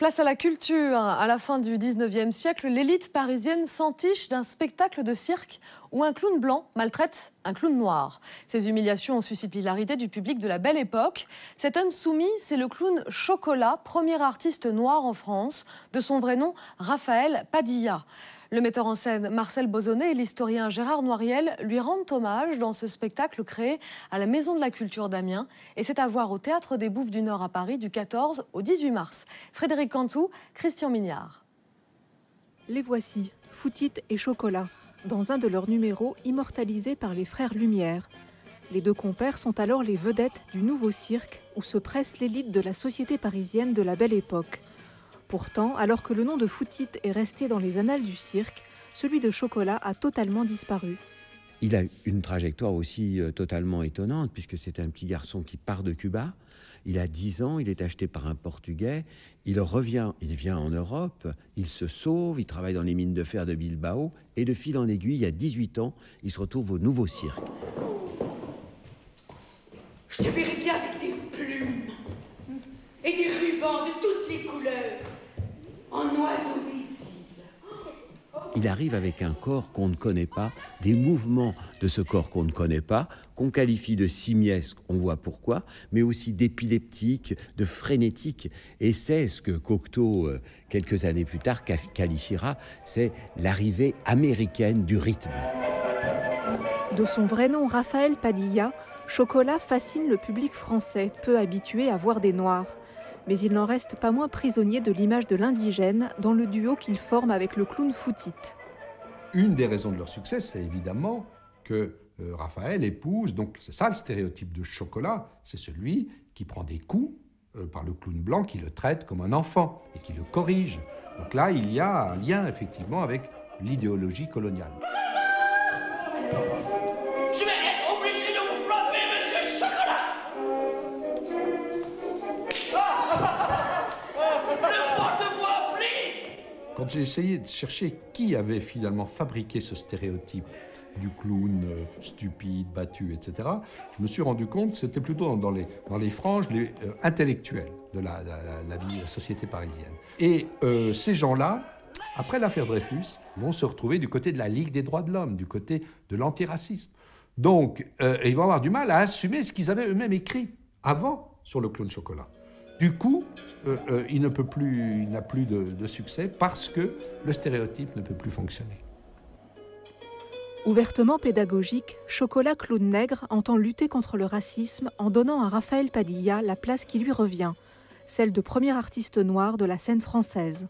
Place à la culture. À la fin du 19e siècle, l'élite parisienne s'entiche d'un spectacle de cirque où un clown blanc maltraite un clown noir. Ces humiliations ont suscité l'hilarité du public de la Belle Époque. Cet homme soumis, c'est le clown Chocolat, premier artiste noir en France, de son vrai nom Raphaël Padilla. Le metteur en scène Marcel Bozonnet et l'historien Gérard Noiriel lui rendent hommage dans ce spectacle créé à la Maison de la Culture d'Amiens. Et c'est à voir au Théâtre des Bouffes du Nord à Paris du 14 au 18 mars. Frédéric Cantou, Christian Mignard. Les voici, Foutit et Chocolat, dans un de leurs numéros immortalisés par les frères Lumière. Les deux compères sont alors les vedettes du nouveau cirque où se presse l'élite de la société parisienne de la Belle Époque. Pourtant, alors que le nom de Foutit est resté dans les annales du cirque, celui de Chocolat a totalement disparu. Il a une trajectoire aussi totalement étonnante, puisque c'est un petit garçon qui part de Cuba. Il a 10 ans, il est acheté par un Portugais, il revient, il vient en Europe, il se sauve, il travaille dans les mines de fer de Bilbao, et de fil en aiguille, à 18 ans, il se retrouve au nouveau cirque. Je te verrai bien avec des plumes et des rubans de toutes les couleurs, en oiseau visible. Il arrive avec un corps qu'on ne connaît pas, des mouvements de ce corps qu'on ne connaît pas, qu'on qualifie de simiesque, on voit pourquoi, mais aussi d'épileptique, de frénétique. Et c'est ce que Cocteau, quelques années plus tard, qualifiera, c'est l'arrivée américaine du rythme. De son vrai nom Raphaël Padilla, Chocolat fascine le public français, peu habitué à voir des Noirs. Mais il n'en reste pas moins prisonnier de l'image de l'indigène dans le duo qu'il forme avec le clown Foutit. Une des raisons de leur succès, c'est évidemment que Raphaël épouse, donc c'est ça le stéréotype de Chocolat, c'est celui qui prend des coups par le clown blanc, qui le traite comme un enfant et qui le corrige. Donc là, il y a un lien effectivement avec l'idéologie coloniale. Je vais être obligé de vous frapper, monsieur Chocolat. Le porte-voix, please. Quand j'ai essayé de chercher qui avait finalement fabriqué ce stéréotype du clown stupide, battu, etc., je me suis rendu compte que c'était plutôt dans les franges intellectuelles de la vie de la société parisienne. Et ces gens-là, après l'affaire Dreyfus, vont se retrouver du côté de la Ligue des droits de l'homme, du côté de l'antiracisme. Donc, ils vont avoir du mal à assumer ce qu'ils avaient eux-mêmes écrit avant sur le clown Chocolat. Du coup, il n'a plus de succès parce que le stéréotype ne peut plus fonctionner. Ouvertement pédagogique, Chocolat Clown Nègre entend lutter contre le racisme en donnant à Raphaël Padilla la place qui lui revient, celle de premier artiste noir de la scène française.